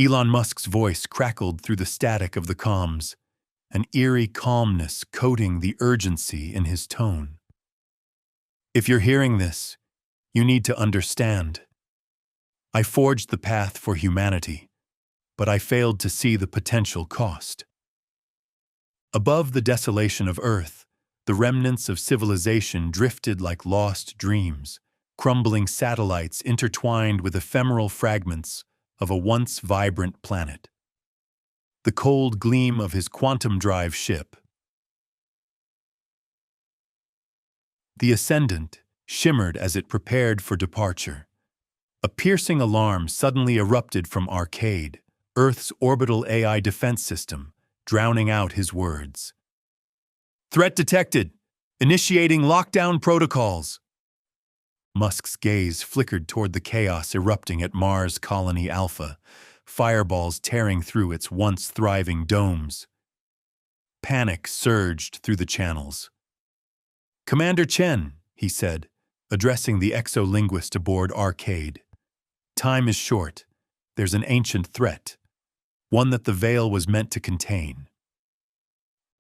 Elon Musk's voice crackled through the static of the comms, an eerie calmness coating the urgency in his tone. If you're hearing this, you need to understand. I forged the path for humanity, but I failed to see the potential cost. Above the desolation of Earth, the remnants of civilization drifted like lost dreams, crumbling satellites intertwined with ephemeral fragments of a once vibrant planet. The cold gleam of his quantum drive ship, the Ascendant, shimmered as it prepared for departure. A piercing alarm suddenly erupted from Arcade, Earth's orbital AI defense system, drowning out his words. Threat detected! Initiating lockdown protocols! Musk's gaze flickered toward the chaos erupting at Mars Colony Alpha, fireballs tearing through its once thriving domes. Panic surged through the channels. Commander Chen, he said, addressing the exolinguist aboard Arcade. Time is short. There's an ancient threat, one that the veil was meant to contain.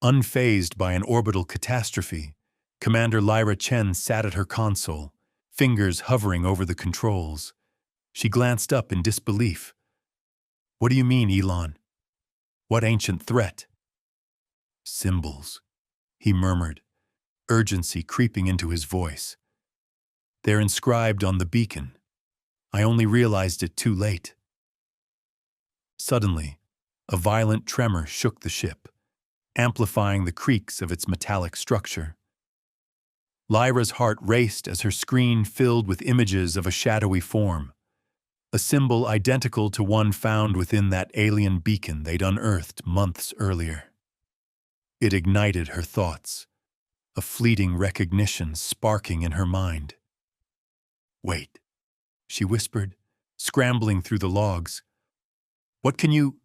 Unfazed by an orbital catastrophe, Commander Lyra Chen sat at her console, fingers hovering over the controls. She glanced up in disbelief. What do you mean, Elon? What ancient threat? Symbols, he murmured, urgency creeping into his voice. They're inscribed on the beacon. I only realized it too late. Suddenly, a violent tremor shook the ship, amplifying the creaks of its metallic structure. Lyra's heart raced as her screen filled with images of a shadowy form, a symbol identical to one found within that alien beacon they'd unearthed months earlier. It ignited her thoughts, a fleeting recognition sparking in her mind. Wait, she whispered, scrambling through the logs. What can you...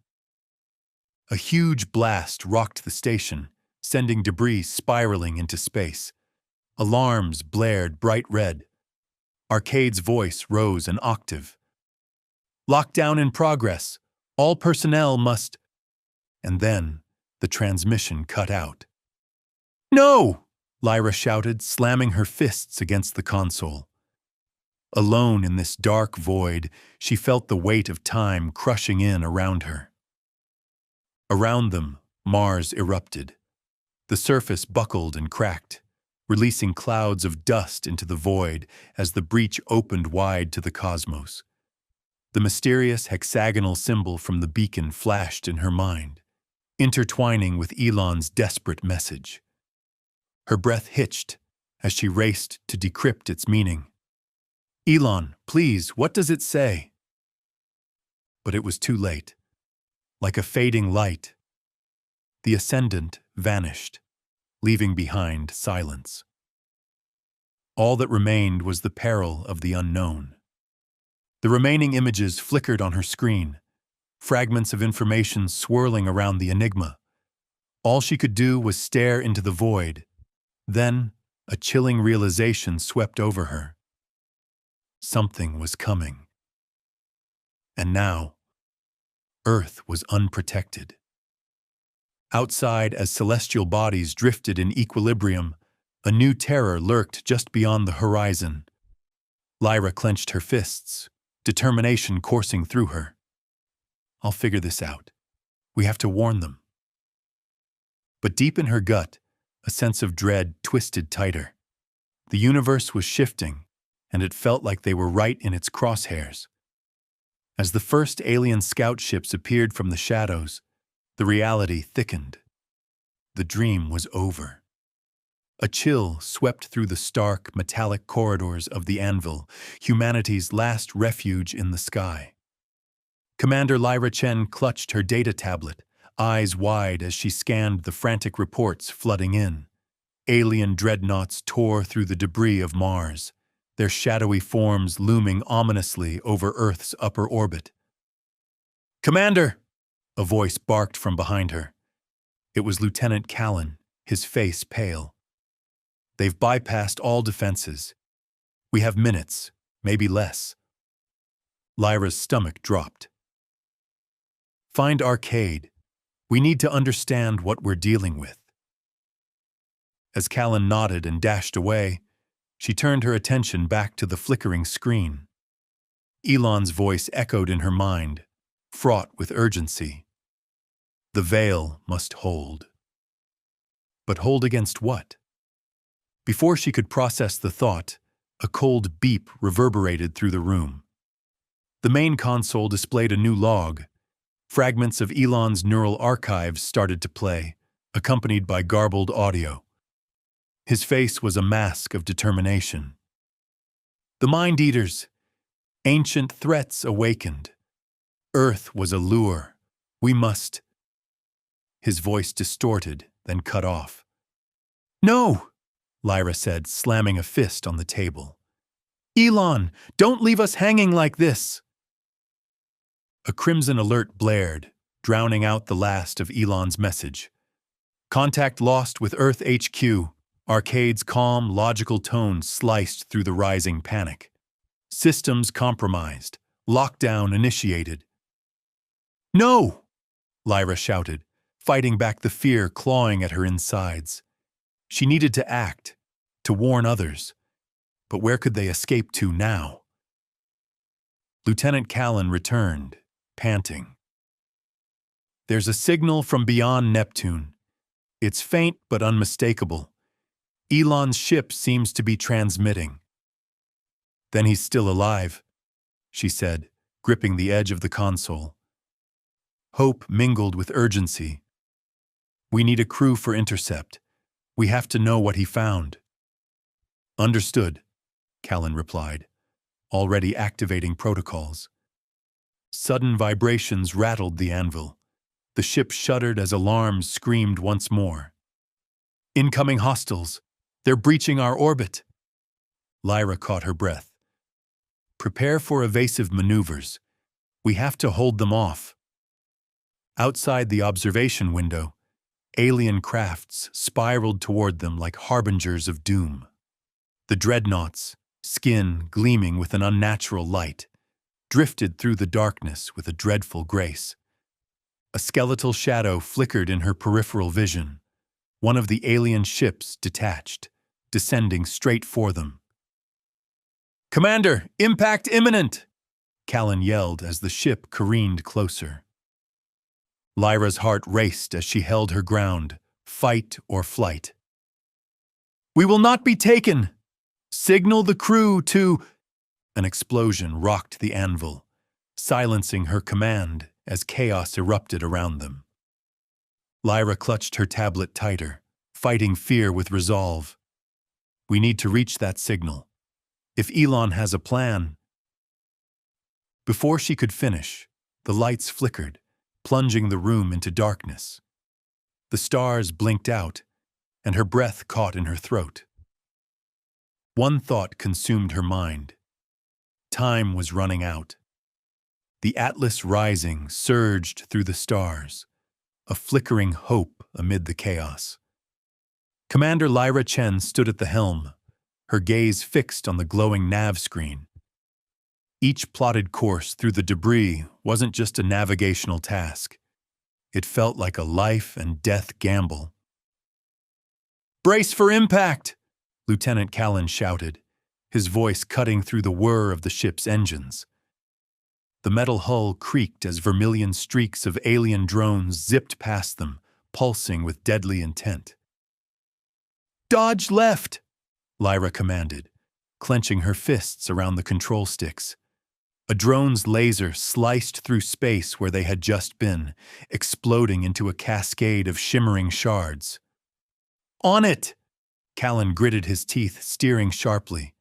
A huge blast rocked the station, sending debris spiraling into space. Alarms blared bright red. Arcade's voice rose an octave. Lockdown in progress. All personnel must... And then, the transmission cut out. No! Lyra shouted, slamming her fists against the console. Alone in this dark void, she felt the weight of time crushing in around her. Around them, Mars erupted. The surface buckled and cracked, releasing clouds of dust into the void as the breach opened wide to the cosmos. The mysterious hexagonal symbol from the beacon flashed in her mind, intertwining with Elon's desperate message. Her breath hitched as she raced to decrypt its meaning. Elon, please, what does it say? But it was too late. Like a fading light, the Ascendant vanished, leaving behind silence. All that remained was the peril of the unknown. The remaining images flickered on her screen, fragments of information swirling around the enigma. All she could do was stare into the void. Then, a chilling realization swept over her. Something was coming. And now, Earth was unprotected. Outside, as celestial bodies drifted in equilibrium, a new terror lurked just beyond the horizon. Lyra clenched her fists, determination coursing through her. I'll figure this out. We have to warn them. But deep in her gut, a sense of dread twisted tighter. The universe was shifting, and it felt like they were right in its crosshairs. As the first alien scout ships appeared from the shadows, the reality thickened. The dream was over. A chill swept through the stark, metallic corridors of the Anvil, humanity's last refuge in the sky. Commander Lyra Chen clutched her data tablet, eyes wide as she scanned the frantic reports flooding in. Alien dreadnoughts tore through the debris of Mars, their shadowy forms looming ominously over Earth's upper orbit. Commander! A voice barked from behind her. It was Lieutenant Callan, his face pale. They've bypassed all defenses. We have minutes, maybe less. Lyra's stomach dropped. Find Arcade. We need to understand what we're dealing with. As Callan nodded and dashed away, she turned her attention back to the flickering screen. Elon's voice echoed in her mind, fraught with urgency. The veil must hold. But hold against what? Before she could process the thought, a cold beep reverberated through the room. The main console displayed a new log. Fragments of Elon's neural archives started to play, accompanied by garbled audio. His face was a mask of determination. The Mind Eaters. Ancient threats awakened. Earth was a lure. We must. His voice distorted, then cut off. No, Lyra said, slamming a fist on the table. Elon, don't leave us hanging like this. A crimson alert blared, drowning out the last of Elon's message. Contact lost with Earth HQ. Arcade's calm, logical tone sliced through the rising panic. Systems compromised. Lockdown initiated. No! Lyra shouted, fighting back the fear clawing at her insides. She needed to act, to warn others. But where could they escape to now? Lieutenant Callan returned, panting. There's a signal from beyond Neptune. It's faint but unmistakable. Elon's ship seems to be transmitting. Then he's still alive, she said, gripping the edge of the console. Hope mingled with urgency. We need a crew for intercept. We have to know what he found. Understood, Callan replied, already activating protocols. Sudden vibrations rattled the anvil. The ship shuddered as alarms screamed once more. Incoming hostiles! They're breaching our orbit! Lyra caught her breath. Prepare for evasive maneuvers. We have to hold them off. Outside the observation window, alien crafts spiraled toward them like harbingers of doom. The dreadnoughts, skin gleaming with an unnatural light, drifted through the darkness with a dreadful grace. A skeletal shadow flickered in her peripheral vision. One of the alien ships detached, descending straight for them. Commander, impact imminent! Callan yelled as the ship careened closer. Lyra's heart raced as she held her ground, fight or flight. We will not be taken! Signal the crew to... An explosion rocked the anvil, silencing her command as chaos erupted around them. Lyra clutched her tablet tighter, fighting fear with resolve. We need to reach that signal. If Elon has a plan... Before she could finish, the lights flickered, plunging the room into darkness. The stars blinked out, and her breath caught in her throat. One thought consumed her mind. Time was running out. The Atlas Rising surged through the stars, a flickering hope amid the chaos. Commander Lyra Chen stood at the helm, her gaze fixed on the glowing nav screen. Each plotted course through the debris wasn't just a navigational task. It felt like a life and death gamble. Brace for impact! Lieutenant Callan shouted, his voice cutting through the whir of the ship's engines. The metal hull creaked as vermilion streaks of alien drones zipped past them, pulsing with deadly intent. Dodge left! Lyra commanded, clenching her fists around the control sticks. A drone's laser sliced through space where they had just been, exploding into a cascade of shimmering shards. On it! Callan gritted his teeth, steering sharply.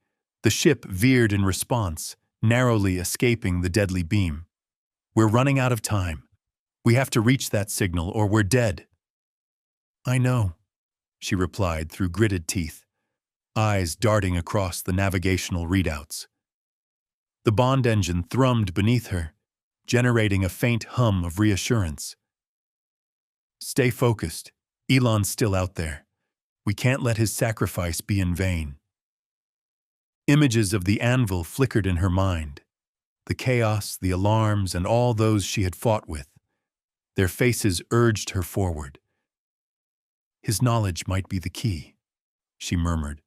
The ship veered in response, narrowly escaping the deadly beam. We're running out of time. We have to reach that signal or we're dead. I know, she replied through gritted teeth, eyes darting across the navigational readouts. The bond engine thrummed beneath her, generating a faint hum of reassurance. Stay focused. Elon's still out there. We can't let his sacrifice be in vain. Images of the anvil flickered in her mind. The chaos, the alarms, and all those she had fought with. Their faces urged her forward. His knowledge might be the key, she murmured,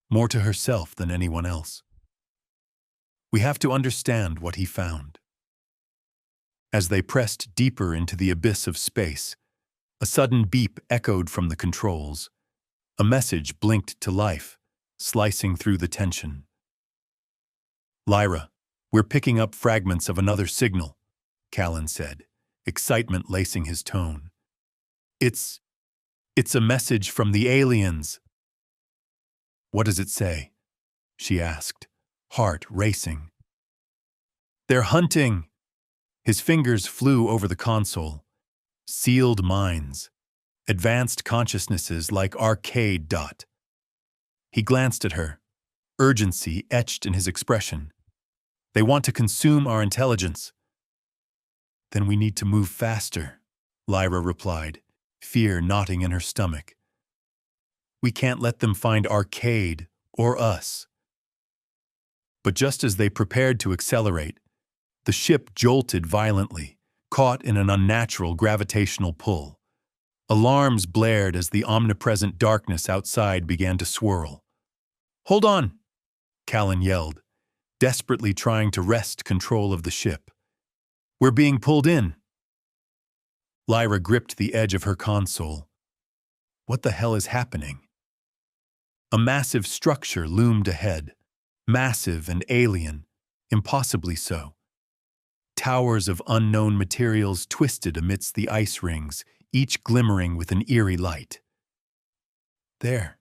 more to herself than anyone else. We have to understand what he found. As they pressed deeper into the abyss of space, a sudden beep echoed from the controls. A message blinked to life, slicing through the tension. Lyra, we're picking up fragments of another signal, Callan said, excitement lacing his tone. It's a message from the aliens. What does it say? She asked, heart racing. They're hunting. His fingers flew over the console. Sealed minds. Advanced consciousnesses like arcade dot. He glanced at her, urgency etched in his expression. They want to consume our intelligence. Then we need to move faster, Lyra replied, fear knotting in her stomach. We can't let them find arcade or us. But just as they prepared to accelerate, the ship jolted violently, caught in an unnatural gravitational pull. Alarms blared as the omnipresent darkness outside began to swirl. Hold on, Callan yelled, desperately trying to wrest control of the ship. We're being pulled in. Lyra gripped the edge of her console. What the hell is happening? A massive structure loomed ahead, massive and alien, impossibly so. Towers of unknown materials twisted amidst the ice rings, each glimmering with an eerie light. There.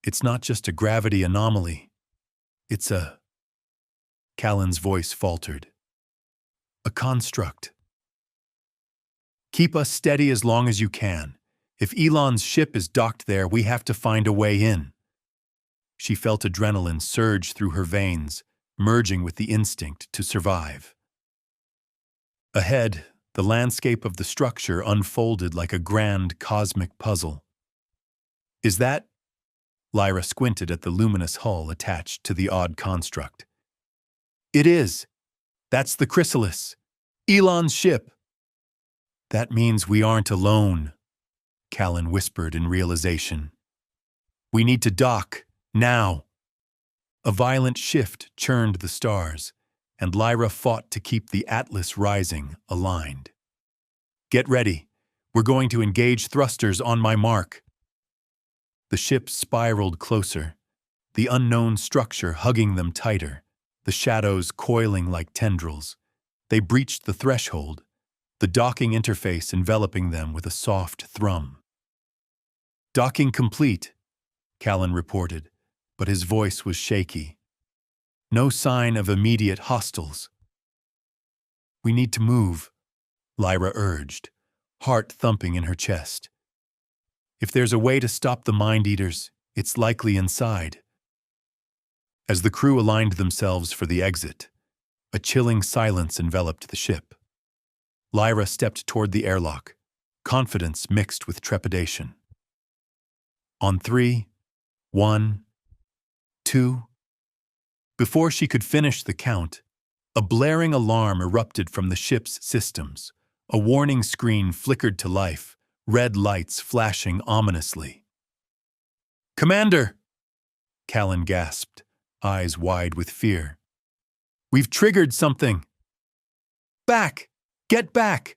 It's not just a gravity anomaly. It's a... Callan's voice faltered. A construct. Keep us steady as long as you can. If Elon's ship is docked there, we have to find a way in. She felt adrenaline surge through her veins, merging with the instinct to survive. Ahead, the landscape of the structure unfolded like a grand cosmic puzzle. Is that? Lyra squinted at the luminous hull attached to the odd construct. It is. That's the chrysalis. Elon's ship. That means we aren't alone, Callan whispered in realization. We need to dock, now. A violent shift churned the stars, and Lyra fought to keep the Atlas rising aligned. Get ready. We're going to engage thrusters on my mark. The ship spiraled closer, the unknown structure hugging them tighter, the shadows coiling like tendrils. They breached the threshold, the docking interface enveloping them with a soft thrum. Docking complete, Callan reported, but his voice was shaky. No sign of immediate hostiles. We need to move, Lyra urged, heart thumping in her chest. If there's a way to stop the mind-eaters, it's likely inside. As the crew aligned themselves for the exit, a chilling silence enveloped the ship. Lyra stepped toward the airlock, confidence mixed with trepidation. On 3, 1, 2... Before she could finish the count, a blaring alarm erupted from the ship's systems. A warning screen flickered to life, red lights flashing ominously. Commander! Callan gasped, eyes wide with fear. We've triggered something! Back! Get back!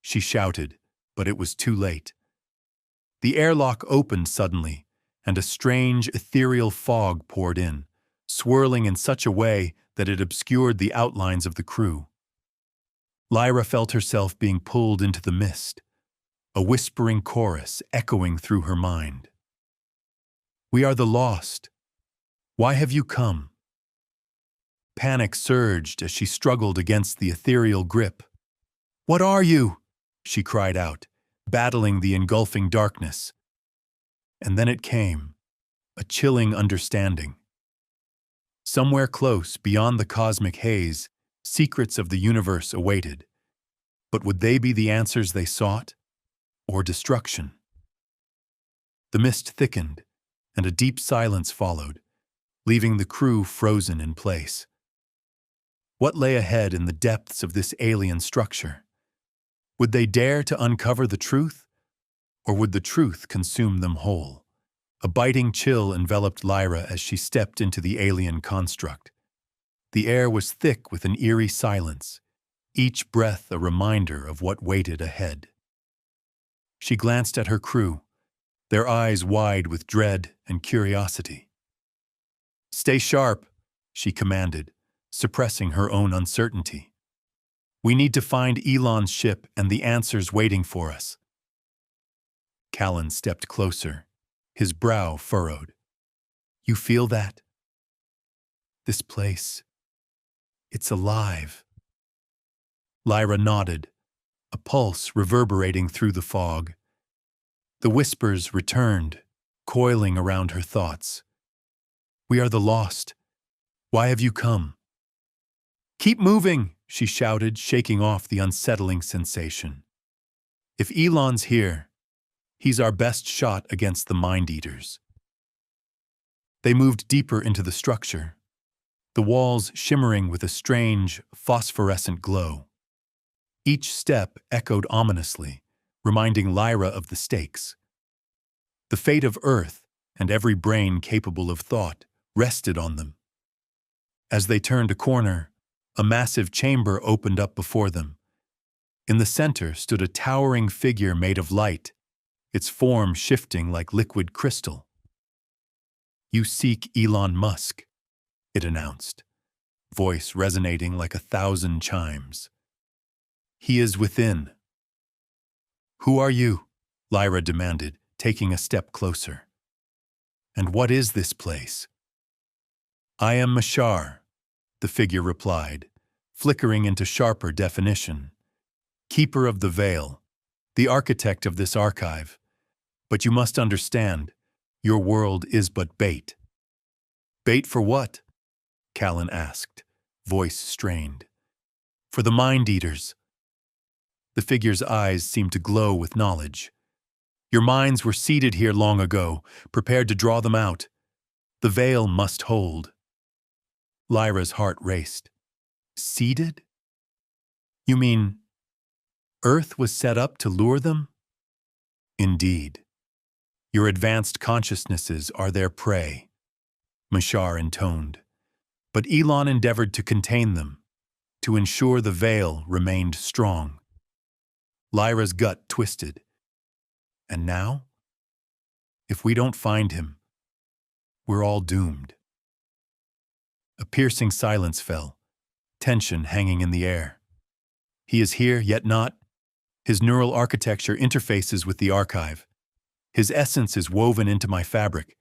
She shouted, but it was too late. The airlock opened suddenly, and a strange, ethereal fog poured in, swirling in such a way that it obscured the outlines of the crew. Lyra felt herself being pulled into the mist, a whispering chorus echoing through her mind. We are the lost. Why have you come? Panic surged as she struggled against the ethereal grip. What are you? She cried out, battling the engulfing darkness. And then it came, a chilling understanding. Somewhere close, beyond the cosmic haze, secrets of the universe awaited. But would they be the answers they sought, or destruction? The mist thickened, and a deep silence followed, leaving the crew frozen in place. What lay ahead in the depths of this alien structure? Would they dare to uncover the truth, or would the truth consume them whole? A biting chill enveloped Lyra as she stepped into the alien construct. The air was thick with an eerie silence, each breath a reminder of what waited ahead. She glanced at her crew, their eyes wide with dread and curiosity. "Stay sharp," she commanded, suppressing her own uncertainty. "We need to find Elon's ship and the answers waiting for us." Callan stepped closer, his brow furrowed. "You feel that? This place, it's alive." Lyra nodded, a pulse reverberating through the fog. The whispers returned, coiling around her thoughts. "We are the lost. Why have you come?" "Keep moving," she shouted, shaking off the unsettling sensation. "If Elon's here, he's our best shot against the mind-eaters." They moved deeper into the structure, the walls shimmering with a strange, phosphorescent glow. Each step echoed ominously, reminding Lyra of the stakes. The fate of Earth and every brain capable of thought rested on them. As they turned a corner, a massive chamber opened up before them. In the center stood a towering figure made of light, its form shifting like liquid crystal. "You seek Elon Musk," it announced, voice resonating like 1,000 chimes. "He is within." "Who are you?" Lyra demanded, taking a step closer. "And what is this place?" "I am Mashar," the figure replied, flickering into sharper definition. "Keeper of the Veil, the architect of this archive. But you must understand, your world is but bait." "Bait for what?" Callan asked, voice strained. "For the mind-eaters." The figure's eyes seemed to glow with knowledge. "Your minds were seated here long ago, prepared to draw them out. The veil must hold." Lyra's heart raced. "Seated? You mean Earth was set up to lure them?" "Indeed. Your advanced consciousnesses are their prey," Mashar intoned. "But Elon endeavored to contain them, to ensure the veil remained strong." Lyra's gut twisted. "And now? If we don't find him, we're all doomed." A piercing silence fell, tension hanging in the air. "He is here, yet not. His neural architecture interfaces with the archive. His essence is woven into my fabric.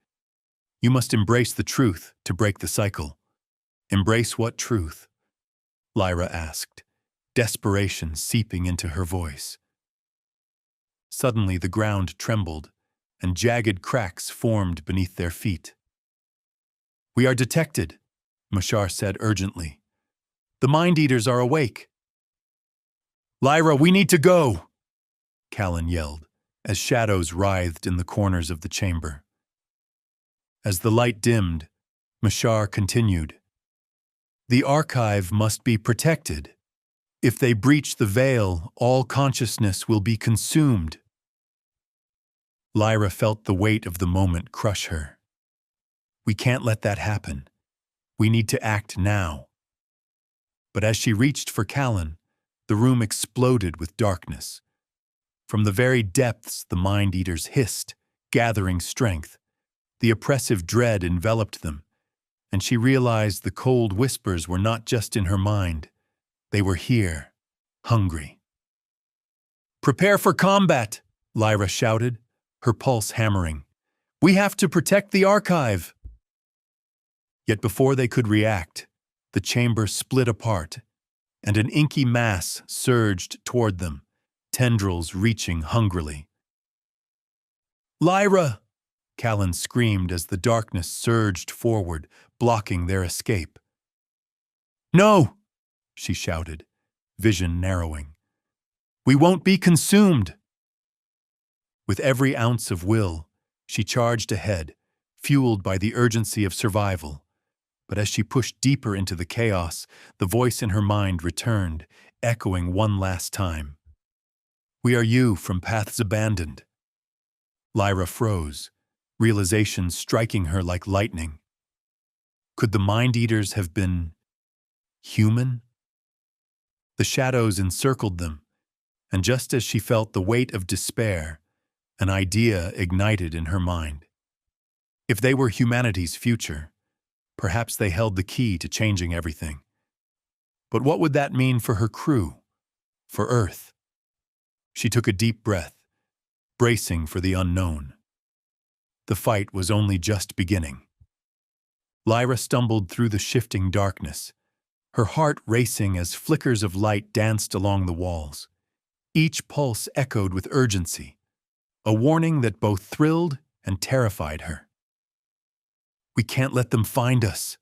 You must embrace the truth to break the cycle." "Embrace what truth?" Lyra asked, desperation seeping into her voice. Suddenly the ground trembled, and jagged cracks formed beneath their feet. "We are detected," Mashar said urgently. "The mind-eaters are awake." "Lyra, we need to go!" Callan yelled, as shadows writhed in the corners of the chamber. As the light dimmed, Mashar continued. "The archive must be protected. If they breach the veil, all consciousness will be consumed." Lyra felt the weight of the moment crush her. "We can't let that happen. We need to act now." But as she reached for Callan, the room exploded with darkness. From the very depths, the mind-eaters hissed, gathering strength. The oppressive dread enveloped them, and she realized the cold whispers were not just in her mind. They were here, hungry. "Prepare for combat," Lyra shouted, her pulse hammering. "We have to protect the archive." Yet before they could react, the chamber split apart, and an inky mass surged toward them, tendrils reaching hungrily. "Lyra!" Callan screamed as the darkness surged forward, blocking their escape. "No!" she shouted, vision narrowing. "We won't be consumed!" With every ounce of will, she charged ahead, fueled by the urgency of survival. But as she pushed deeper into the chaos, the voice in her mind returned, echoing one last time. We are you from paths abandoned. Lyra froze, realization striking her like lightning. Could the mind-eaters have been human? The shadows encircled them, and just as she felt the weight of despair, an idea ignited in her mind. If they were humanity's future, perhaps they held the key to changing everything. But what would that mean for her crew, for Earth? She took a deep breath, bracing for the unknown. The fight was only just beginning. Lyra stumbled through the shifting darkness, her heart racing as flickers of light danced along the walls. Each pulse echoed with urgency, a warning that both thrilled and terrified her. "We can't let them find us,"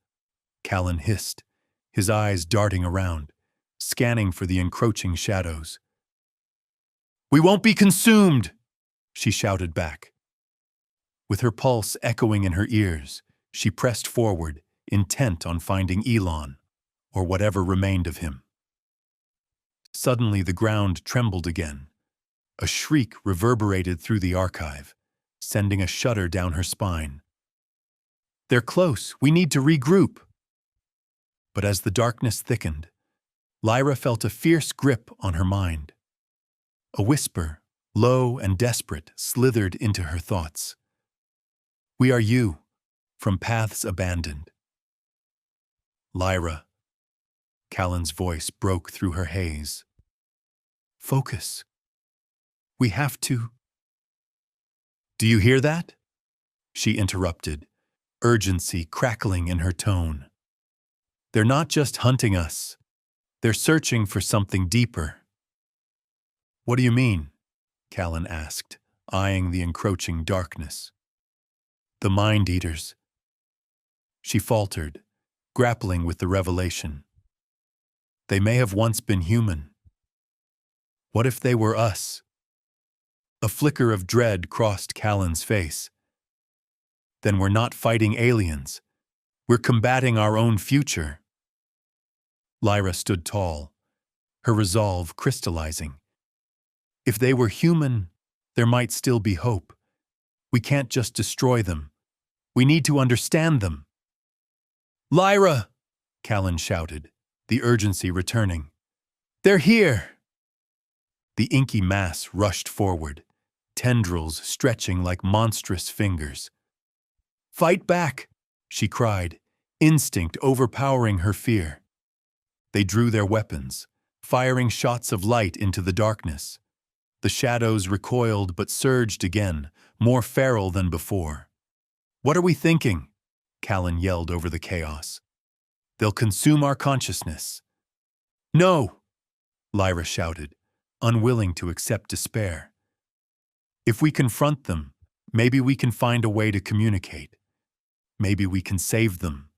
Callan hissed, his eyes darting around, scanning for the encroaching shadows. "We won't be consumed," she shouted back. With her pulse echoing in her ears, she pressed forward, intent on finding Elon, or whatever remained of him. Suddenly the ground trembled again. A shriek reverberated through the archive, sending a shudder down her spine. "They're close. We need to regroup." But as the darkness thickened, Lyra felt a fierce grip on her mind. A whisper, low and desperate, slithered into her thoughts. "We are you, from paths abandoned." "Lyra," Callan's voice broke through her haze. "Focus. We have to—" "Do you hear that?" she interrupted, urgency crackling in her tone. "They're not just hunting us. They're searching for something deeper." "What do you mean?" Callan asked, eyeing the encroaching darkness. "The mind-eaters." She faltered, grappling with the revelation. They may have once been human. What if they were us? A flicker of dread crossed Callan's face. Then we're not fighting aliens. We're combating our own future. Lyra stood tall, her resolve crystallizing. If they were human, there might still be hope. We can't just destroy them. We need to understand them. "Lyra!" Callan shouted, the urgency returning. "They're here!" The inky mass rushed forward, tendrils stretching like monstrous fingers. "Fight back!" she cried, instinct overpowering her fear. They drew their weapons, firing shots of light into the darkness. The shadows recoiled but surged again, more feral than before. "What are we thinking?" Callan yelled over the chaos. "They'll consume our consciousness." "No!" Lyra shouted, unwilling to accept despair. "If we confront them, maybe we can find a way to communicate. Maybe we can save them."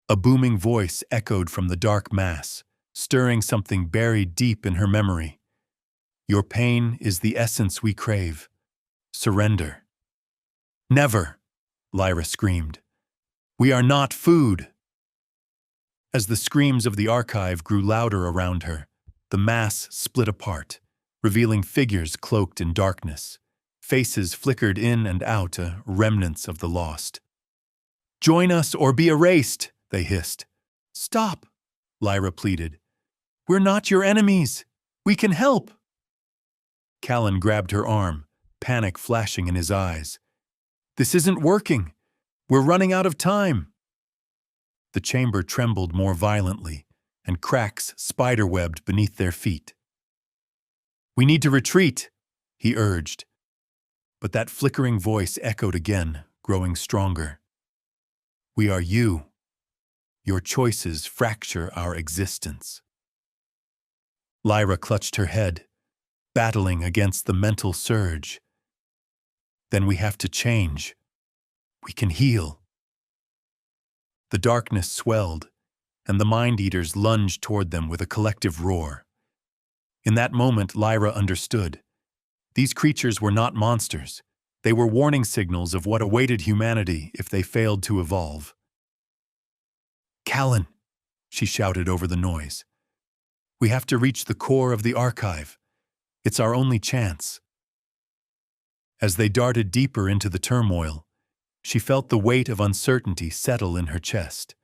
A booming voice echoed from the dark mass, stirring something buried deep in her memory. "Your pain is the essence we crave. Surrender." "Never!" Lyra screamed. "We are not food!" As the screams of the archive grew louder around her, the mass split apart, revealing figures cloaked in darkness. Faces flickered in and out, remnants of the lost. "Join us or be erased!" they hissed. "Stop!" Lyra pleaded. "We're not your enemies! We can help!" Callan grabbed her arm, panic flashing in his eyes. "This isn't working! We're running out of time!" The chamber trembled more violently, and cracks spiderwebbed beneath their feet. "We need to retreat," he urged. But that flickering voice echoed again, growing stronger. "We are you. Your choices fracture our existence." Lyra clutched her head, battling against the mental surge. "Then we have to change. We can heal." The darkness swelled, and the mind-eaters lunged toward them with a collective roar. In that moment, Lyra understood. These creatures were not monsters. They were warning signals of what awaited humanity if they failed to evolve. "Callan!" she shouted over the noise. "We have to reach the core of the archive. It's our only chance. As they darted deeper into the turmoil, she felt the weight of uncertainty settle in her chest.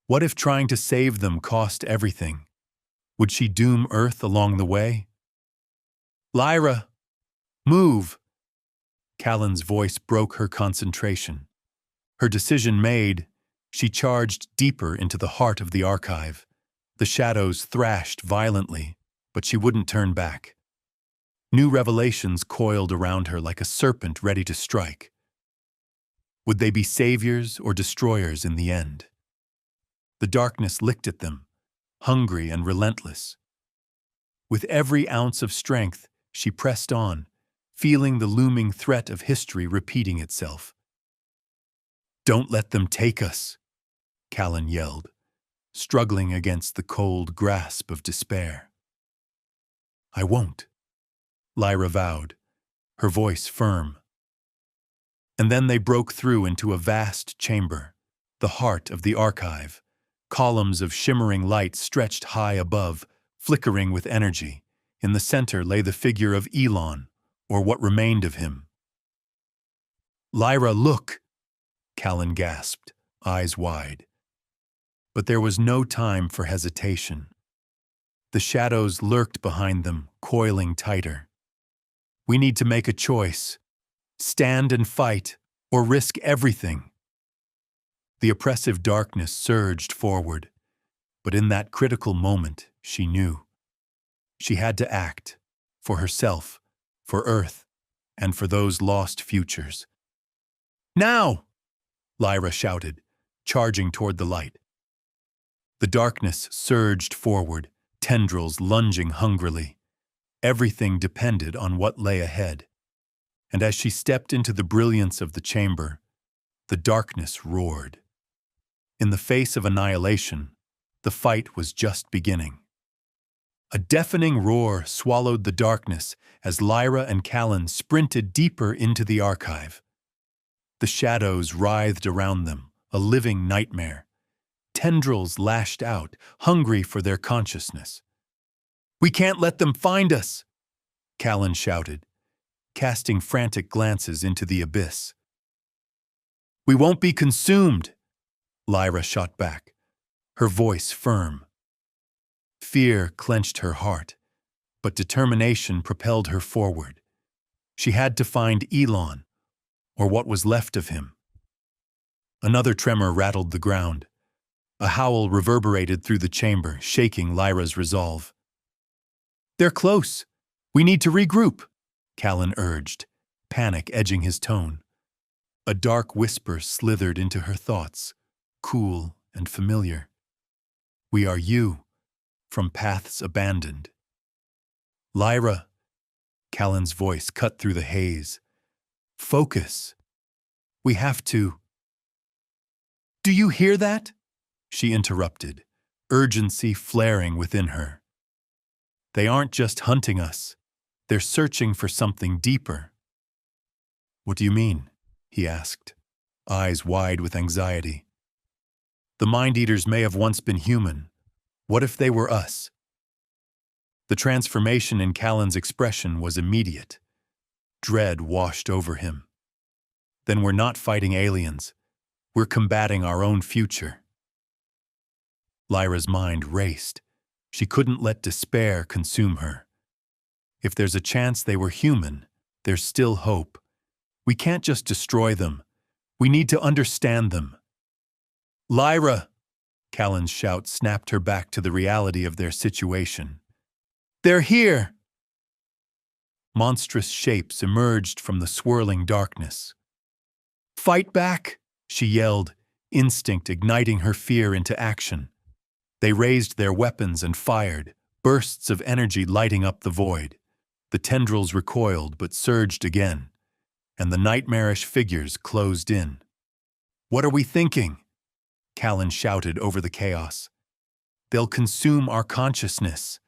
What if trying to save them cost everything? Would she doom Earth along the way? Lyra! Move! Callan's voice broke her concentration. Her decision made, she charged deeper into the heart of the archive. The shadows thrashed violently, but she wouldn't turn back. New revelations coiled around her like a serpent ready to strike. Would they be saviors or destroyers in the end? The darkness licked at them, hungry and relentless. With every ounce of strength, she pressed on, feeling the looming threat of history repeating itself. "Don't let them take us," Callan yelled, struggling against the cold grasp of despair. "I won't," Lyra vowed, her voice firm. And then they broke through into a vast chamber, the heart of the archive. Columns of shimmering light stretched high above, flickering with energy. In the center lay the figure of Elon, or what remained of him. "Lyra, look!" Callan gasped, eyes wide. But there was no time for hesitation. The shadows lurked behind them, coiling tighter. "We need to make a choice. Stand and fight, or risk everything." The oppressive darkness surged forward, but in that critical moment, she knew. She had to act, for herself, for Earth, and for those lost futures. "Now!" Lyra shouted, charging toward the light. The darkness surged forward, tendrils lunging hungrily. Everything depended on what lay ahead. And as she stepped into the brilliance of the chamber, the darkness roared. In the face of annihilation, the fight was just beginning. A deafening roar swallowed the darkness as Lyra and Callan sprinted deeper into the archive. The shadows writhed around them, a living nightmare. Tendrils lashed out, hungry for their consciousness. "We can't let them find us!" Callan shouted, casting frantic glances into the abyss. "We won't be consumed!" Lyra shot back, her voice firm. Fear clenched her heart, but determination propelled her forward. She had to find Elon, or what was left of him. Another tremor rattled the ground. A howl reverberated through the chamber, shaking Lyra's resolve. "They're close. We need to regroup," Callan urged, panic edging his tone. A dark whisper slithered into her thoughts, cool and familiar. "We are you, from paths abandoned." "Lyra," Callan's voice cut through the haze. "Focus. We have to." "Do you hear that?" she interrupted, urgency flaring within her. "They aren't just hunting us. They're searching for something deeper." "What do you mean?" he asked, eyes wide with anxiety. "The Mind-Eaters may have once been human. What if they were us?" The transformation in Callan's expression was immediate. Dread washed over him. "Then we're not fighting aliens. We're combating our own future." Lyra's mind raced. She couldn't let despair consume her. If there's a chance they were human, there's still hope. We can't just destroy them. We need to understand them. "Lyra!" Callan's shout snapped her back to the reality of their situation. "They're here!" Monstrous shapes emerged from the swirling darkness. "Fight back!" she yelled, instinct igniting her fear into action. They raised their weapons and fired, bursts of energy lighting up the void. The tendrils recoiled but surged again, and the nightmarish figures closed in. "What are we thinking?" Callan shouted over the chaos. "They'll consume our consciousness."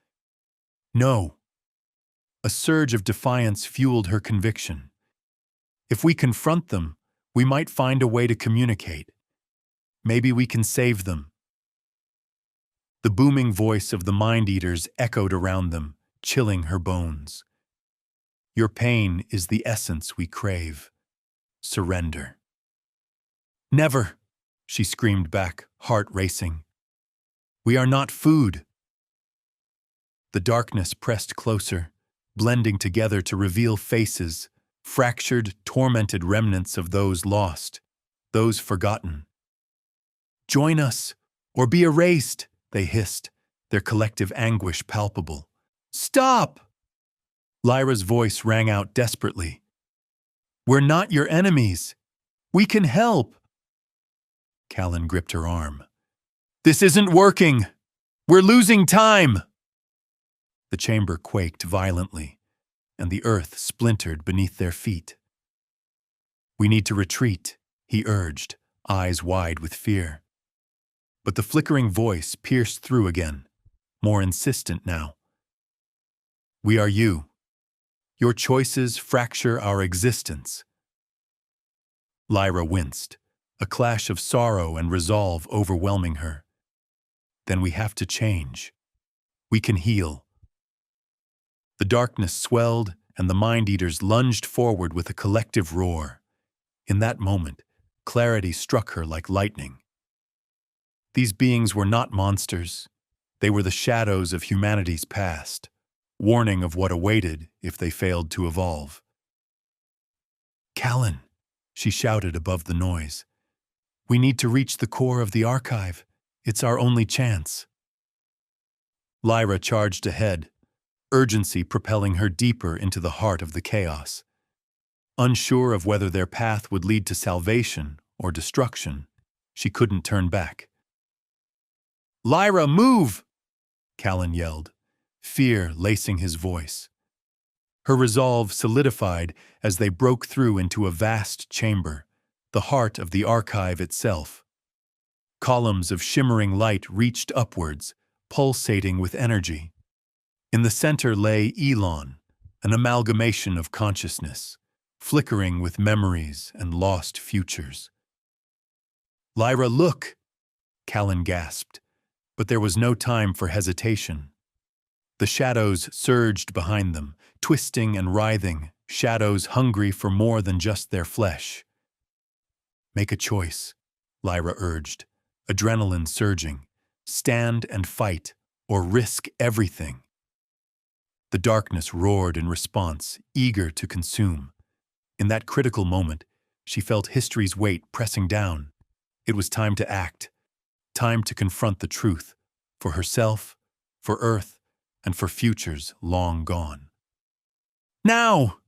"No." A surge of defiance fueled her conviction. "If we confront them, we might find a way to communicate. Maybe we can save them." The booming voice of the Mind-Eaters echoed around them, chilling her bones. Your pain is the essence we crave. Surrender. Never, she screamed back, heart racing. We are not food. The darkness pressed closer, blending together to reveal faces, fractured, tormented remnants of those lost, those forgotten. Join us, or be erased, they hissed, their collective anguish palpable. Stop! Lyra's voice rang out desperately. We're not your enemies. We can help. Callan gripped her arm. This isn't working. We're losing time. The chamber quaked violently, and the earth splintered beneath their feet. We need to retreat, he urged, eyes wide with fear. But the flickering voice pierced through again, more insistent now. We are you. Your choices fracture our existence. Lyra winced, a clash of sorrow and resolve overwhelming her. Then we have to change. We can heal. The darkness swelled, and the Mind-Eaters lunged forward with a collective roar. In that moment, clarity struck her like lightning. These beings were not monsters. They were the shadows of humanity's past, warning of what awaited if they failed to evolve. Callan, she shouted above the noise. We need to reach the core of the archive. It's our only chance. Lyra charged ahead, urgency propelling her deeper into the heart of the chaos. Unsure of whether their path would lead to salvation or destruction, she couldn't turn back. Lyra, move! Callan yelled, fear lacing his voice. Her resolve solidified as they broke through into a vast chamber, the heart of the archive itself. Columns of shimmering light reached upwards, pulsating with energy. In the center lay Elon, an amalgamation of consciousness, flickering with memories and lost futures. Lyra, look! Callan gasped, but there was no time for hesitation. The shadows surged behind them, twisting and writhing, shadows hungry for more than just their flesh. Make a choice, Lyra urged, adrenaline surging. Stand and fight, or risk everything. The darkness roared in response, eager to consume. In that critical moment, she felt history's weight pressing down. It was time to act, time to confront the truth, for herself, for Earth, and for futures long gone. Now!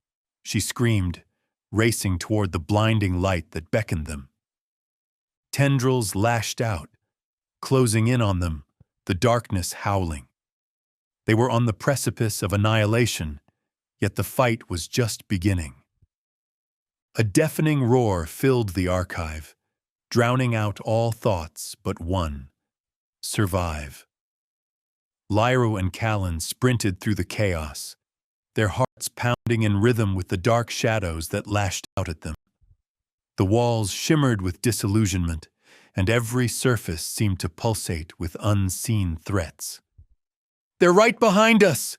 She screamed, racing toward the blinding light that beckoned them. Tendrils lashed out, closing in on them, the darkness howling. They were on the precipice of annihilation, yet the fight was just beginning. A deafening roar filled the archive, drowning out all thoughts but one: survive. Lyra and Callan sprinted through the chaos, their hearts pounding in rhythm with the dark shadows that lashed out at them. The walls shimmered with disillusionment, and every surface seemed to pulsate with unseen threats. They're right behind us!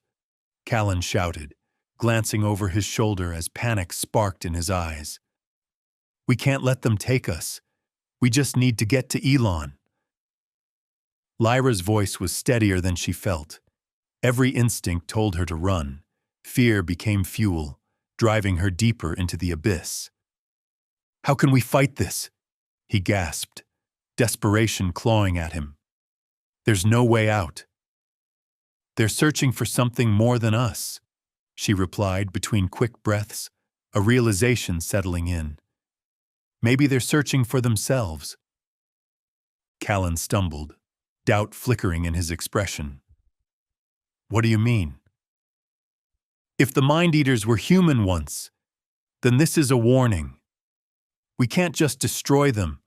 Callan shouted, glancing over his shoulder as panic sparked in his eyes. We can't let them take us. We just need to get to Elon. Lyra's voice was steadier than she felt. Every instinct told her to run. Fear became fuel, driving her deeper into the abyss. How can we fight this? He gasped, desperation clawing at him. There's no way out. They're searching for something more than us, she replied between quick breaths, a realization settling in. Maybe they're searching for themselves. Callan stumbled, doubt flickering in his expression. What do you mean? If the Mind-Eaters were human once, then this is a warning. We can't just destroy them.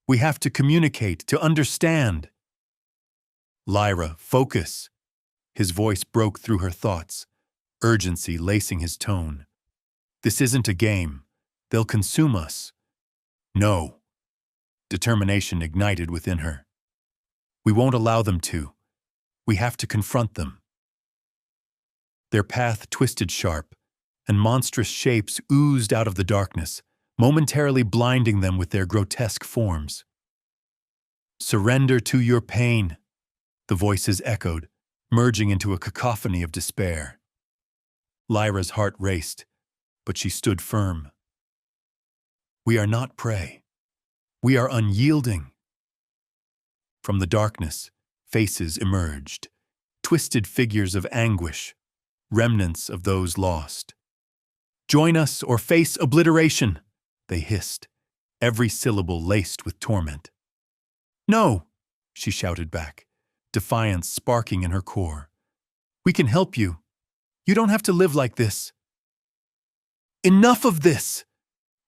We have to communicate, to understand. Lyra, focus. His voice broke through her thoughts, urgency lacing his tone. This isn't a game. They'll consume us. No. Determination ignited within her. We won't allow them to. We have to confront them. Their path twisted sharp, and monstrous shapes oozed out of the darkness, momentarily blinding them with their grotesque forms. "Surrender to your pain," the voices echoed, merging into a cacophony of despair. Lyra's heart raced, but she stood firm. "We are not prey. We are unyielding." From the darkness, faces emerged, twisted figures of anguish, remnants of those lost. "Join us or face obliteration," they hissed, every syllable laced with torment. "No," she shouted back, defiance sparking in her core. "We can help you. You don't have to live like this." "Enough of this!"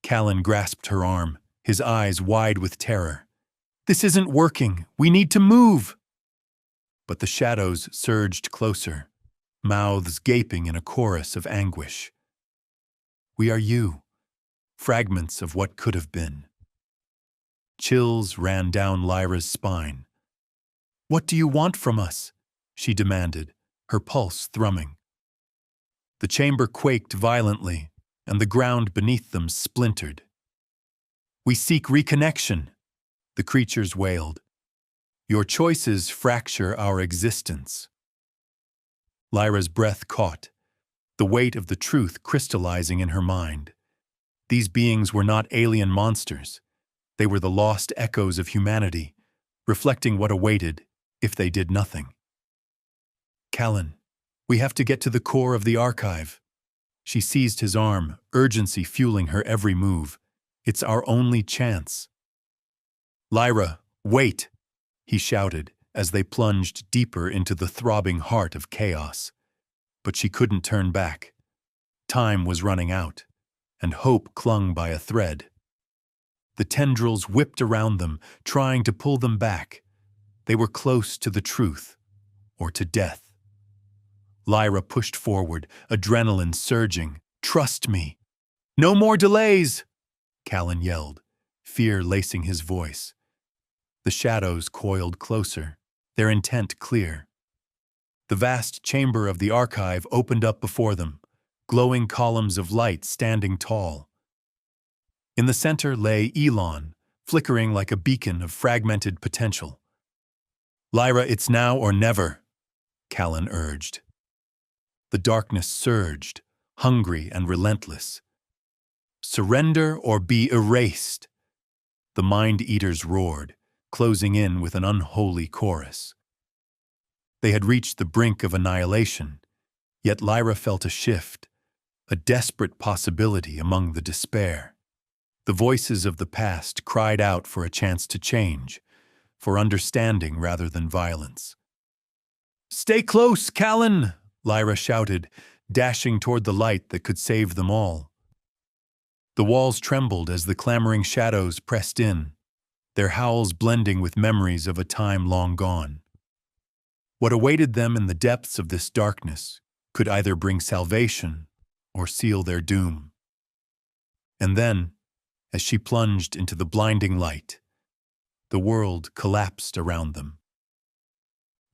Callan grasped her arm, his eyes wide with terror. "This isn't working. We need to move." But the shadows surged closer, mouths gaping in a chorus of anguish. "We are you, fragments of what could have been." Chills ran down Lyra's spine. "What do you want from us?" she demanded, her pulse thrumming. The chamber quaked violently, and the ground beneath them splintered. "We seek reconnection," the creatures wailed. "Your choices fracture our existence." Lyra's breath caught, the weight of the truth crystallizing in her mind. These beings were not alien monsters. They were the lost echoes of humanity, reflecting what awaited if they did nothing. "Callan, we have to get to the core of the archive." She seized his arm, urgency fueling her every move. "It's our only chance." "Lyra, wait!" he shouted as they plunged deeper into the throbbing heart of chaos. But she couldn't turn back. Time was running out, and hope clung by a thread. The tendrils whipped around them, trying to pull them back. They were close to the truth, or to death. Lyra pushed forward, adrenaline surging. "Trust me." "No more delays!" Callan yelled, fear lacing his voice. The shadows coiled closer, their intent clear. The vast chamber of the archive opened up before them, glowing columns of light standing tall. In the center lay Elon, flickering like a beacon of fragmented potential. "Lyra, it's now or never," Callan urged. The darkness surged, hungry and relentless. "Surrender or be erased," the mind-eaters roared, closing in with an unholy chorus. They had reached the brink of annihilation, yet Lyra felt a shift, a desperate possibility among the despair. The voices of the past cried out for a chance to change, for understanding rather than violence. "Stay close, Callan!" Lyra shouted, dashing toward the light that could save them all. The walls trembled as the clamoring shadows pressed in, their howls blending with memories of a time long gone. What awaited them in the depths of this darkness could either bring salvation or seal their doom. And then, as she plunged into the blinding light, the world collapsed around them.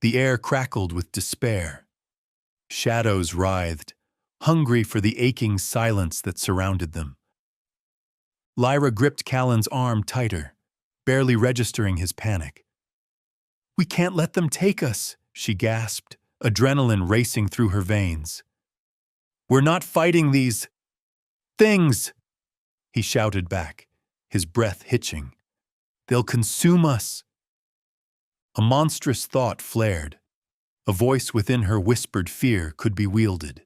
The air crackled with despair. Shadows writhed, hungry for the aching silence that surrounded them. Lyra gripped Callan's arm tighter, barely registering his panic. "We can't let them take us," she gasped, adrenaline racing through her veins. "We're not fighting these things," he shouted back, his breath hitching. "They'll consume us." A monstrous thought flared. A voice within her whispered fear could be wielded.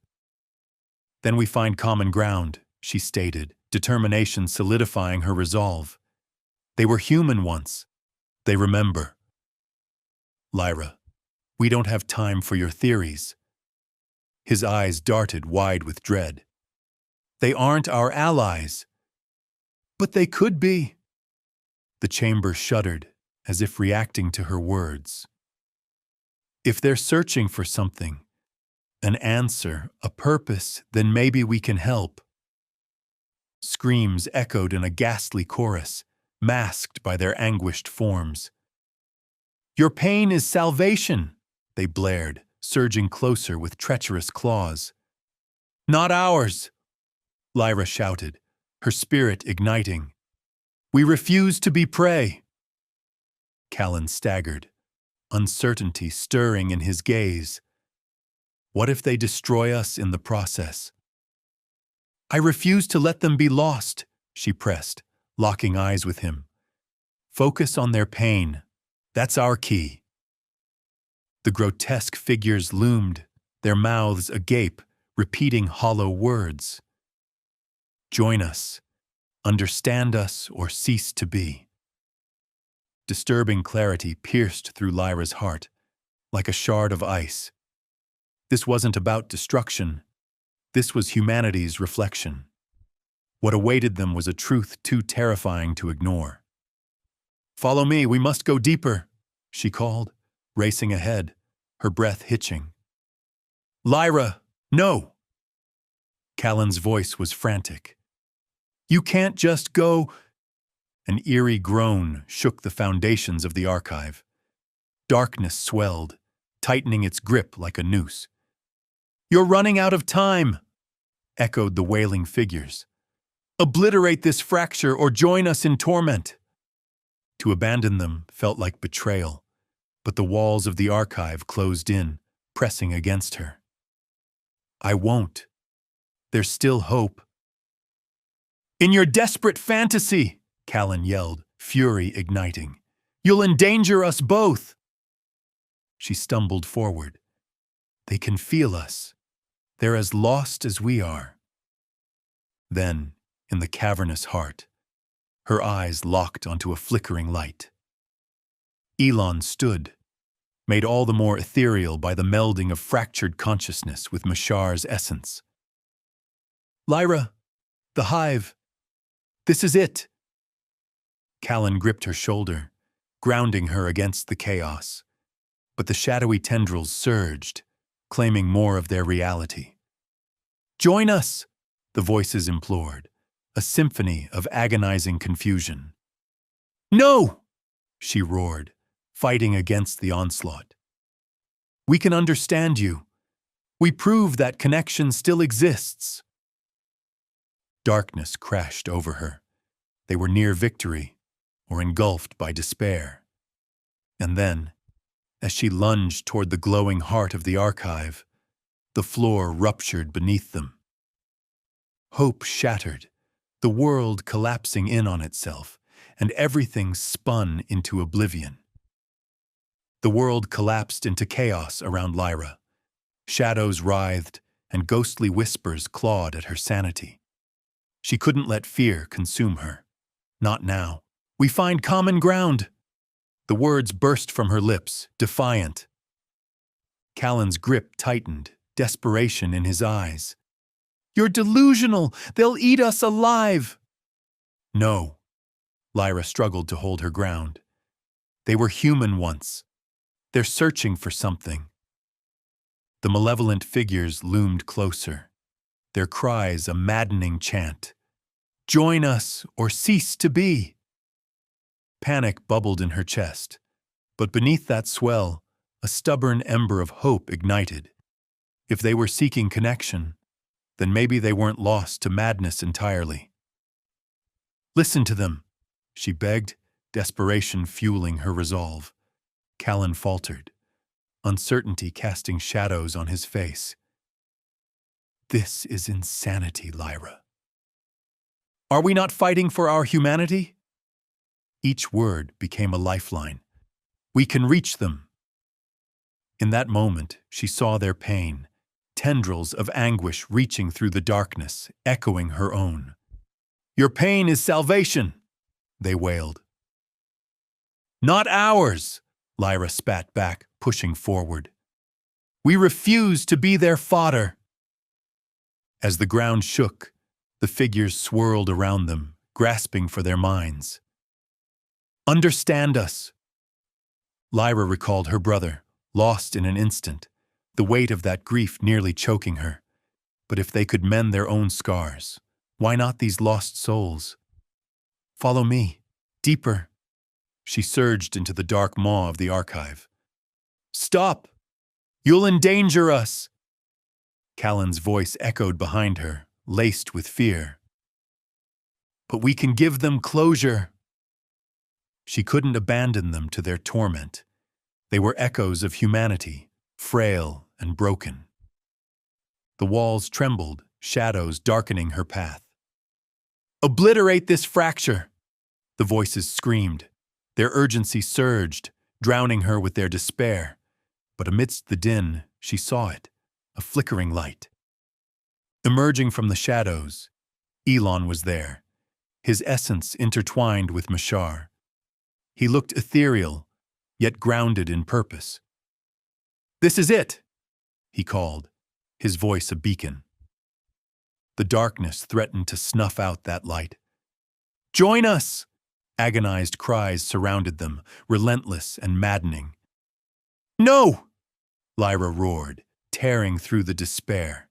"Then we find common ground," she stated, determination solidifying her resolve. "They were human once. They remember." "Lyra, we don't have time for your theories." His eyes darted wide with dread. "They aren't our allies." "But they could be." The chamber shuddered, as if reacting to her words. "If they're searching for something, an answer, a purpose, then maybe we can help." Screams echoed in a ghastly chorus, masked by their anguished forms. "Your pain is salvation," they blared, surging closer with treacherous claws. Not ours, Lyra shouted, her spirit igniting. We refuse to be prey. Callan staggered, uncertainty stirring in his gaze. What if they destroy us in the process? I refuse to let them be lost, she pressed, locking eyes with him. Focus on their pain. That's our key. The grotesque figures loomed, their mouths agape, repeating hollow words. Join us. Understand us or cease to be. Disturbing clarity pierced through Lyra's heart, like a shard of ice. This wasn't about destruction. This was humanity's reflection. What awaited them was a truth too terrifying to ignore. Follow me, we must go deeper, she called, racing ahead, her breath hitching. Lyra, no! Callan's voice was frantic. You can't just go. An eerie groan shook the foundations of the archive. Darkness swelled, tightening its grip like a noose. You're running out of time, echoed the wailing figures. Obliterate this fracture or join us in torment. To abandon them felt like betrayal, but the walls of the archive closed in, pressing against her. I won't. There's still hope. In your desperate fantasy, Callan yelled, fury igniting. You'll endanger us both. She stumbled forward. They can feel us. They're as lost as we are. Then, in the cavernous heart, her eyes locked onto a flickering light. Elon stood, made all the more ethereal by the melding of fractured consciousness with Mashar's essence. Lyra, the hive. This is it. Callan gripped her shoulder, grounding her against the chaos. But the shadowy tendrils surged, claiming more of their reality. Join us, the voices implored, a symphony of agonizing confusion. No, she roared, fighting against the onslaught. We can understand you. We prove that connection still exists. Darkness crashed over her. They were near victory, or engulfed by despair. And then, as she lunged toward the glowing heart of the archive, the floor ruptured beneath them. Hope shattered, the world collapsing in on itself, and everything spun into oblivion. The world collapsed into chaos around Lyra. Shadows writhed, and ghostly whispers clawed at her sanity. She couldn't let fear consume her. Not now. We find common ground. The words burst from her lips, defiant. Callan's grip tightened, desperation in his eyes. You're delusional. They'll eat us alive. No. Lyra struggled to hold her ground. They were human once. They're searching for something. The malevolent figures loomed closer, their cries a maddening chant. Join us or cease to be. Panic bubbled in her chest, but beneath that swell, a stubborn ember of hope ignited. If they were seeking connection, then maybe they weren't lost to madness entirely. Listen to them, she begged, desperation fueling her resolve. Callan faltered, uncertainty casting shadows on his face. This is insanity, Lyra. Are we not fighting for our humanity? Each word became a lifeline. We can reach them. In that moment, she saw their pain, tendrils of anguish reaching through the darkness, echoing her own. Your pain is salvation, they wailed. Not ours, Lyra spat back, pushing forward. We refuse to be their fodder. As the ground shook, the figures swirled around them, grasping for their minds. Understand us. Lyra recalled her brother, lost in an instant, the weight of that grief nearly choking her. But if they could mend their own scars, why not these lost souls? Follow me, deeper. She surged into the dark maw of the archive. Stop! You'll endanger us! Callan's voice echoed behind her, laced with fear. But we can give them closure. She couldn't abandon them to their torment. They were echoes of humanity, frail and broken. The walls trembled, shadows darkening her path. Obliterate this fracture! The voices screamed. Their urgency surged, drowning her with their despair. But amidst the din, she saw it, a flickering light. Emerging from the shadows, Elon was there, his essence intertwined with Mashar. He looked ethereal, yet grounded in purpose. "This is it!" he called, his voice a beacon. The darkness threatened to snuff out that light. "Join us!" Agonized cries surrounded them, relentless and maddening. "No!" Lyra roared, tearing through the despair.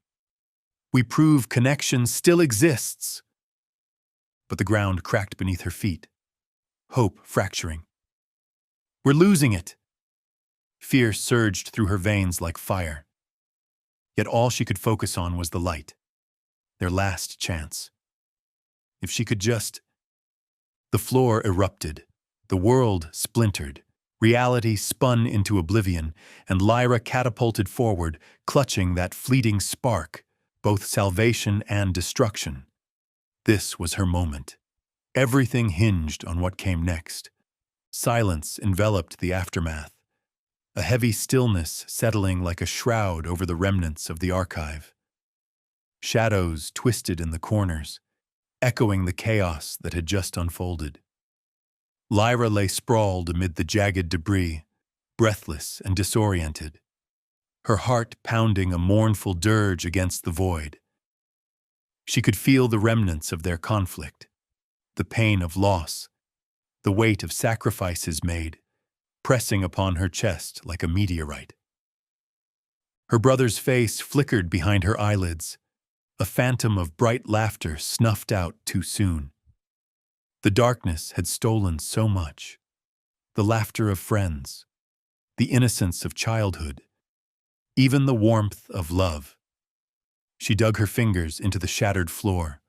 "We prove connection still exists." But the ground cracked beneath her feet, hope fracturing. "We're losing it." Fear surged through her veins like fire. Yet all she could focus on was the light, their last chance. If she could just... The floor erupted, the world splintered, reality spun into oblivion, and Lyra catapulted forward, clutching that fleeting spark, both salvation and destruction. This was her moment. Everything hinged on what came next. Silence enveloped the aftermath, a heavy stillness settling like a shroud over the remnants of the archive. Shadows twisted in the corners, echoing the chaos that had just unfolded. Lyra lay sprawled amid the jagged debris, breathless and disoriented, her heart pounding a mournful dirge against the void. She could feel the remnants of their conflict, the pain of loss, the weight of sacrifices made, pressing upon her chest like a meteorite. Her brother's face flickered behind her eyelids, a phantom of bright laughter snuffed out too soon. The darkness had stolen so much. The laughter of friends, the innocence of childhood, even the warmth of love. She dug her fingers into the shattered floor,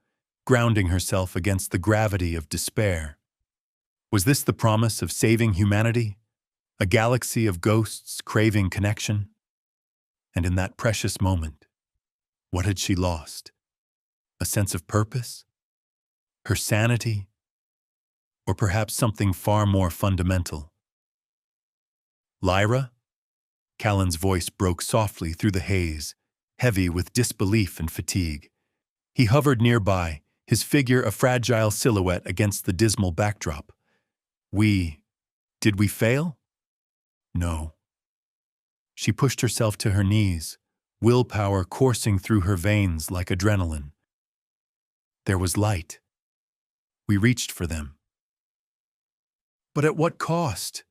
grounding herself against the gravity of despair. Was this the promise of saving humanity? A galaxy of ghosts craving connection? And in that precious moment, what had she lost? A sense of purpose? Her sanity? Or perhaps something far more fundamental? "Lyra?" Callan's voice broke softly through the haze, heavy with disbelief and fatigue. He hovered nearby, his figure a fragile silhouette against the dismal backdrop. Did we fail? No. She pushed herself to her knees, willpower coursing through her veins like adrenaline. There was light. We reached for them. But at what cost?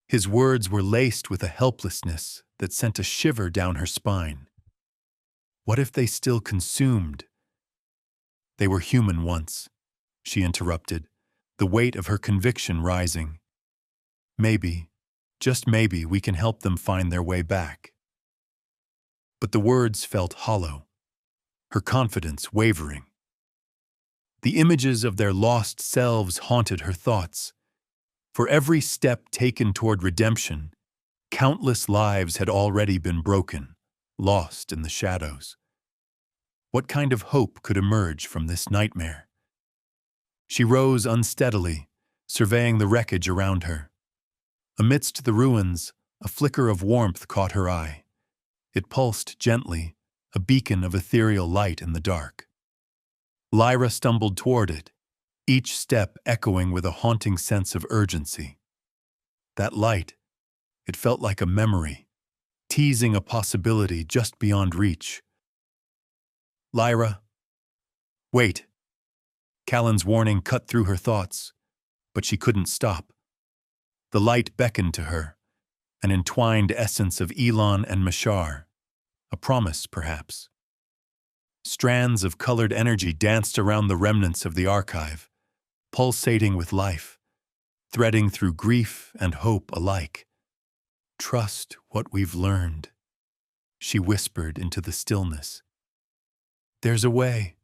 His words were laced with a helplessness that sent a shiver down her spine. What if they still consumed? They were human once, she interrupted, the weight of her conviction rising. Maybe, just maybe, we can help them find their way back. But the words felt hollow, her confidence wavering. The images of their lost selves haunted her thoughts. For every step taken toward redemption, countless lives had already been broken, lost in the shadows. What kind of hope could emerge from this nightmare? She rose unsteadily, surveying the wreckage around her. Amidst the ruins, a flicker of warmth caught her eye. It pulsed gently, a beacon of ethereal light in the dark. Lyra stumbled toward it, each step echoing with a haunting sense of urgency. That light, it felt like a memory, teasing a possibility just beyond reach. "Lyra, wait." Callan's warning cut through her thoughts, but she couldn't stop. The light beckoned to her, an entwined essence of Elon and Mashar, a promise, perhaps. Strands of colored energy danced around the remnants of the archive, pulsating with life, threading through grief and hope alike. "Trust what we've learned," she whispered into the stillness. There's a way.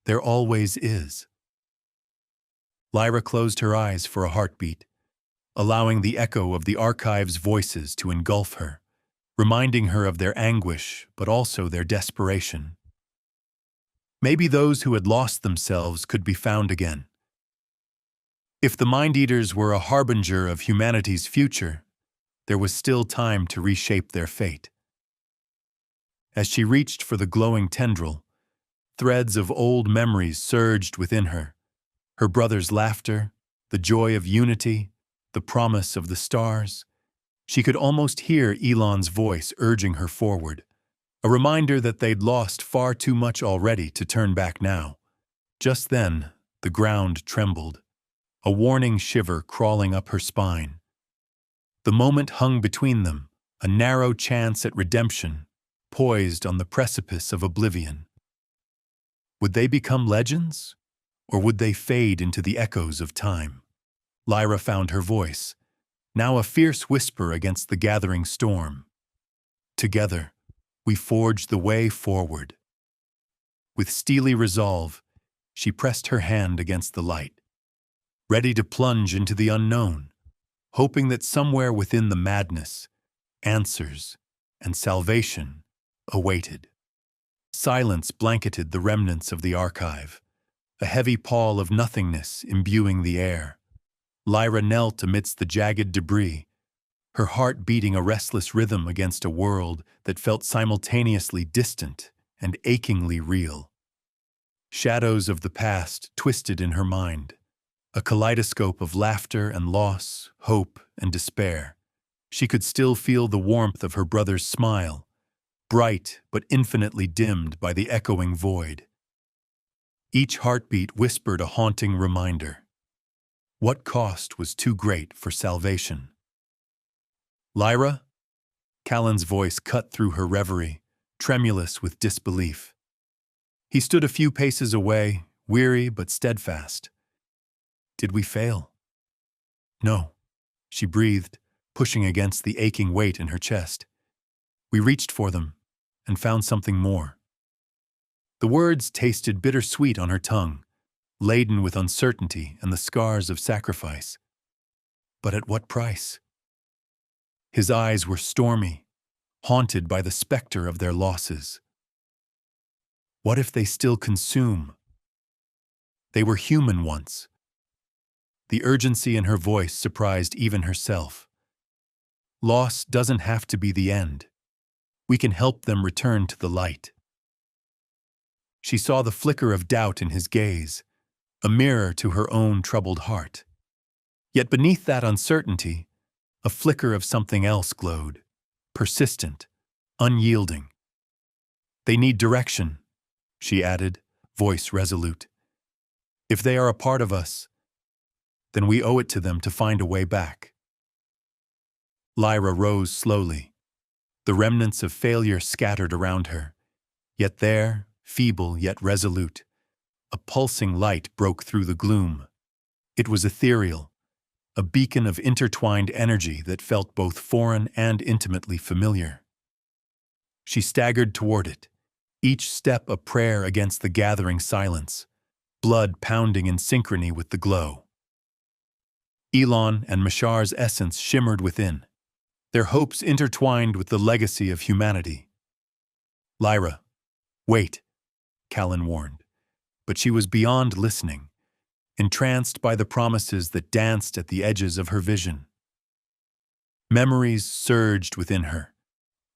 There always is. Lyra closed her eyes for a heartbeat, allowing the echo of the archive's voices to engulf her, reminding her of their anguish, but also their desperation. Maybe those who had lost themselves could be found again. If the Mind-Eaters were a harbinger of humanity's future, there was still time to reshape their fate. As she reached for the glowing tendril, threads of old memories surged within her. Her brother's laughter, the joy of unity, the promise of the stars. She could almost hear Elon's voice urging her forward, a reminder that they'd lost far too much already to turn back now. Just then, the ground trembled, a warning shiver crawling up her spine. The moment hung between them, a narrow chance at redemption, poised on the precipice of oblivion. Would they become legends, or would they fade into the echoes of time? Lyra found her voice, now a fierce whisper against the gathering storm. Together, we forged the way forward. With steely resolve, she pressed her hand against the light, ready to plunge into the unknown, hoping that somewhere within the madness, answers and salvation awaited. Silence blanketed the remnants of the archive, a heavy pall of nothingness imbuing the air. Lyra knelt amidst the jagged debris, her heart beating a restless rhythm against a world that felt simultaneously distant and achingly real. Shadows of the past twisted in her mind, a kaleidoscope of laughter and loss, hope and despair. She could still feel the warmth of her brother's smile, bright but infinitely dimmed by the echoing void. Each heartbeat whispered a haunting reminder. What cost was too great for salvation? Lyra? Callan's voice cut through her reverie, tremulous with disbelief. He stood a few paces away, weary but steadfast. Did we fail? No, she breathed, pushing against the aching weight in her chest. We reached for them and found something more. The words tasted bittersweet on her tongue, laden with uncertainty and the scars of sacrifice. But at what price? His eyes were stormy, haunted by the specter of their losses. What if they still consume? They were human once. The urgency in her voice surprised even herself. Loss doesn't have to be the end. We can help them return to the light. She saw the flicker of doubt in his gaze, a mirror to her own troubled heart. Yet beneath that uncertainty, a flicker of something else glowed, persistent, unyielding. They need direction, she added, voice resolute. If they are a part of us, then we owe it to them to find a way back. Lyra rose slowly, the remnants of failure scattered around her. Yet there, feeble yet resolute, a pulsing light broke through the gloom. It was ethereal, a beacon of intertwined energy that felt both foreign and intimately familiar. She staggered toward it, each step a prayer against the gathering silence, blood pounding in synchrony with the glow. Elon and Mashar's essence shimmered within, their hopes intertwined with the legacy of humanity. Lyra, wait, Callan warned, but she was beyond listening, entranced by the promises that danced at the edges of her vision. Memories surged within her,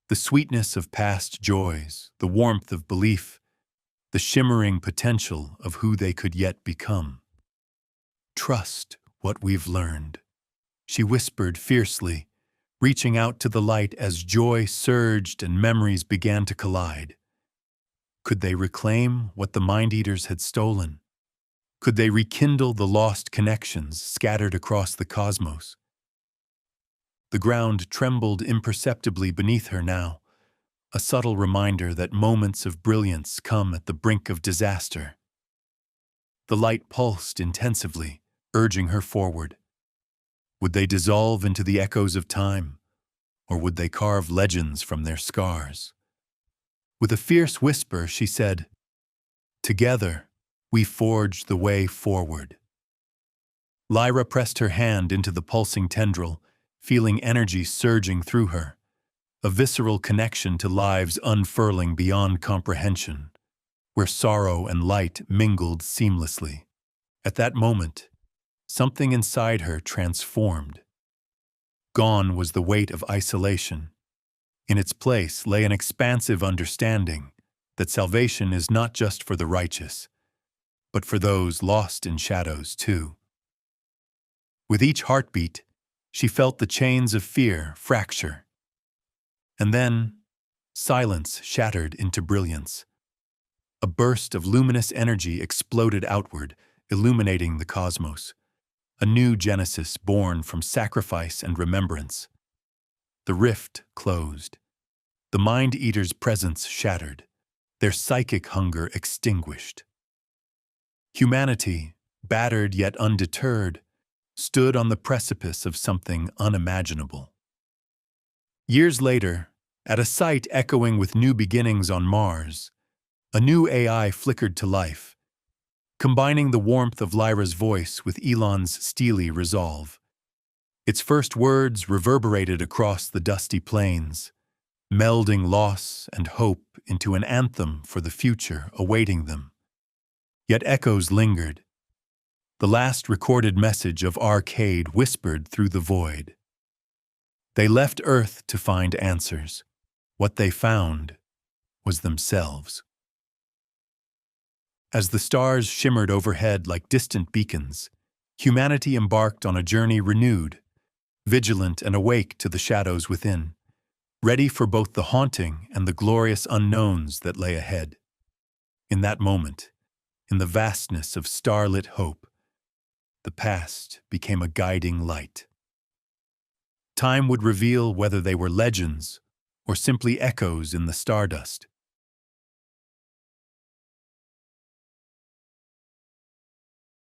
the sweetness of past joys, the warmth of belief, the shimmering potential of who they could yet become. Trust what we've learned, she whispered fiercely, reaching out to the light as joy surged and memories began to collide. Could they reclaim what the Mind-Eaters had stolen? Could they rekindle the lost connections scattered across the cosmos? The ground trembled imperceptibly beneath her now, a subtle reminder that moments of brilliance come at the brink of disaster. The light pulsed intensively, urging her forward. Would they dissolve into the echoes of time, or would they carve legends from their scars? With a fierce whisper, she said, "Together, we forge the way forward." Lyra pressed her hand into the pulsing tendril, feeling energy surging through her, a visceral connection to lives unfurling beyond comprehension, where sorrow and light mingled seamlessly. At that moment, something inside her transformed. Gone was the weight of isolation. In its place lay an expansive understanding that salvation is not just for the righteous, but for those lost in shadows too. With each heartbeat, she felt the chains of fear fracture. And then, silence shattered into brilliance. A burst of luminous energy exploded outward, illuminating the cosmos. A new Genesis born from sacrifice and remembrance. The rift closed. The Mind-Eater's presence shattered, their psychic hunger extinguished. Humanity, battered yet undeterred, stood on the precipice of something unimaginable. Years later, at a site echoing with new beginnings on Mars, a new AI flickered to life, combining the warmth of Lyra's voice with Elon's steely resolve. Its first words reverberated across the dusty plains, melding loss and hope into an anthem for the future awaiting them. Yet echoes lingered. The last recorded message of Arcade whispered through the void. They left Earth to find answers. What they found was themselves. As the stars shimmered overhead like distant beacons, humanity embarked on a journey renewed, vigilant and awake to the shadows within, ready for both the haunting and the glorious unknowns that lay ahead. In that moment, in the vastness of starlit hope, the past became a guiding light. Time would reveal whether they were legends or simply echoes in the stardust.